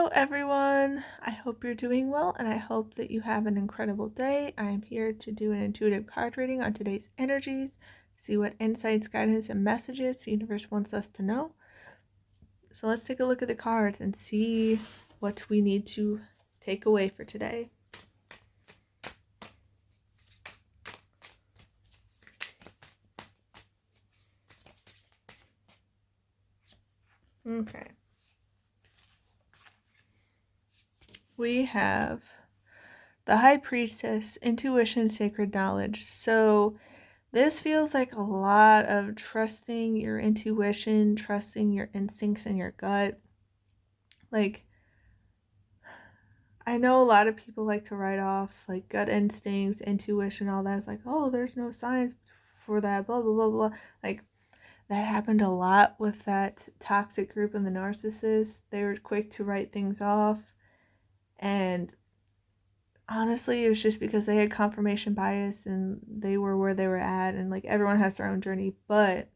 Hello, everyone. I hope you're doing well, and I hope that you have an incredible day. I am here to do an intuitive card reading on today's energies, see what insights, guidance, and messages the universe wants us to know. So let's take a look at the cards and see what we need to take away for today. Okay. We have the High Priestess, Intuition, Sacred Knowledge. So this feels like a lot of trusting your intuition, trusting your instincts and your gut. Like, I know a lot of people like to write off like gut instincts, intuition, all that. It's like, oh, there's no science for that, blah, blah, blah, blah. Like, that happened a lot with that toxic group and the narcissists. They were quick to write things off. And honestly, it was just because they had confirmation bias and they were where they were at. And like, everyone has their own journey. But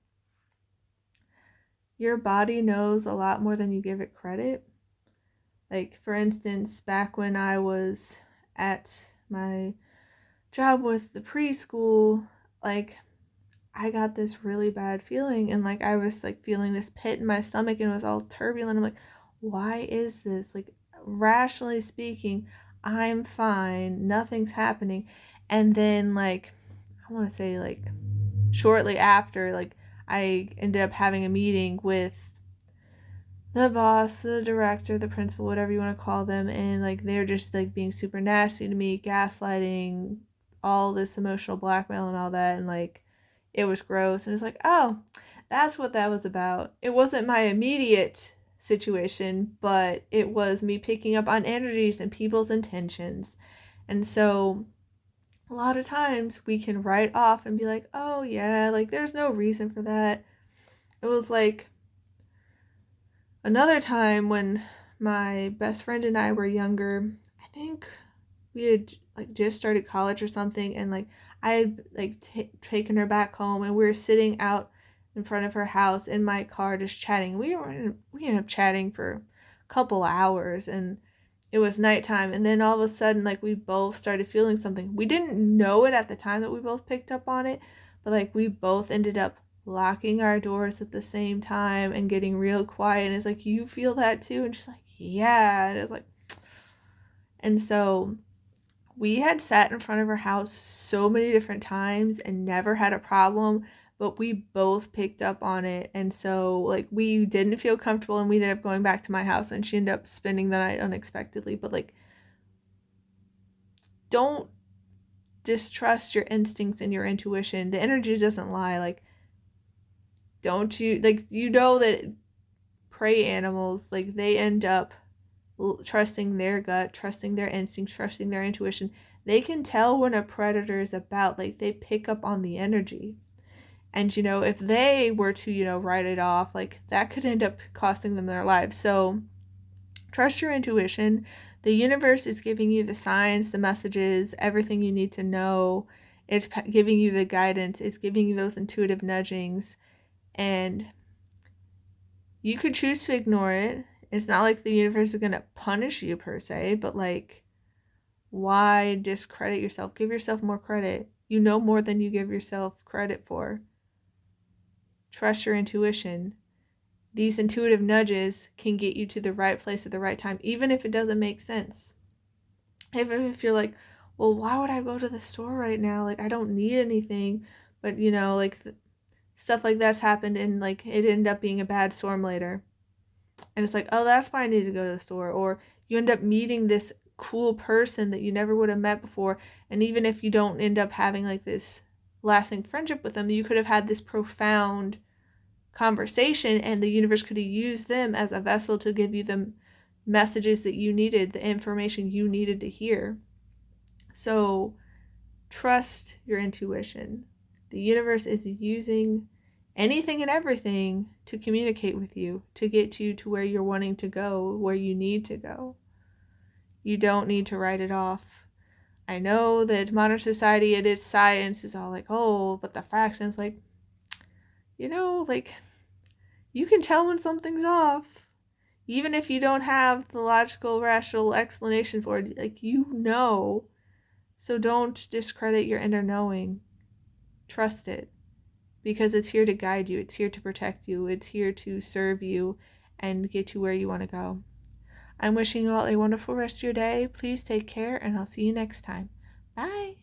your body knows a lot more than you give it credit. Like, for instance, back when I was at my job with the preschool, like, I got this really bad feeling, and like I was like feeling this pit in my stomach, and it was all turbulent. I'm like, why is this? Like, rationally speaking, I'm fine, nothing's happening. And then like, I want to say like shortly after, like, I ended up having a meeting with the boss, the director, the principal, whatever you want to call them, and like they're just like being super nasty to me, gaslighting, all this emotional blackmail and all that, and like it was gross. And it's like, oh, that's what that was about. It wasn't my immediate situation, but it was me picking up on energies and people's intentions. And so a lot of times we can write off and be like, oh yeah, like there's no reason for that. It was like another time when my best friend and I were younger. I think we had like just started college or something, and like I had like taken her back home, and we were sitting out in front of her house in my car just chatting. We ended up chatting for a couple hours, and it was nighttime, and then all of a sudden like we both started feeling something. We didn't know it at the time that we both picked up on it, but like we both ended up locking our doors at the same time and getting real quiet. And it's like, you feel that too? And she's like, yeah. And it's like, and so we had sat in front of her house so many different times and never had a problem, but we both picked up on it. And so like we didn't feel comfortable, and we ended up going back to my house, and she ended up spending the night unexpectedly. But like, don't distrust your instincts and your intuition. The energy doesn't lie. Like, don't you, like, you know that prey animals, like, they end up trusting their gut, trusting their instincts, trusting their intuition. They can tell when a predator is about, like, they pick up on the energy. And, you know, if they were to, you know, write it off, like, that could end up costing them their lives. So trust your intuition. The universe is giving you the signs, the messages, everything you need to know. It's giving you the guidance. It's giving you those intuitive nudgings. And you could choose to ignore it. It's not like the universe is going to punish you per se, but like, why discredit yourself? Give yourself more credit. You know more than you give yourself credit for. Trust your intuition. These intuitive nudges can get you to the right place at the right time, even if it doesn't make sense. Even if you're like, well, why would I go to the store right now? Like, I don't need anything. But, you know, like, stuff like that's happened, and like it ended up being a bad storm later. And it's like, oh, that's why I need to go to the store. Or you end up meeting this cool person that you never would have met before. And even if you don't end up having like this lasting friendship with them, you could have had this profound conversation, and the universe could have used them as a vessel to give you the messages that you needed, the information you needed to hear. So trust your intuition. The universe is using anything and everything to communicate with you, to get you to where you're wanting to go, where you need to go. You don't need to write it off. I know that modern society, it is science, is all like, oh, but the facts, and it's like, you know, like, you can tell when something's off. Even if you don't have the logical, rational explanation for it, like, you know. So don't discredit your inner knowing. Trust it. Because it's here to guide you. It's here to protect you. It's here to serve you and get you where you want to go. I'm wishing you all a wonderful rest of your day. Please take care, and I'll see you next time. Bye.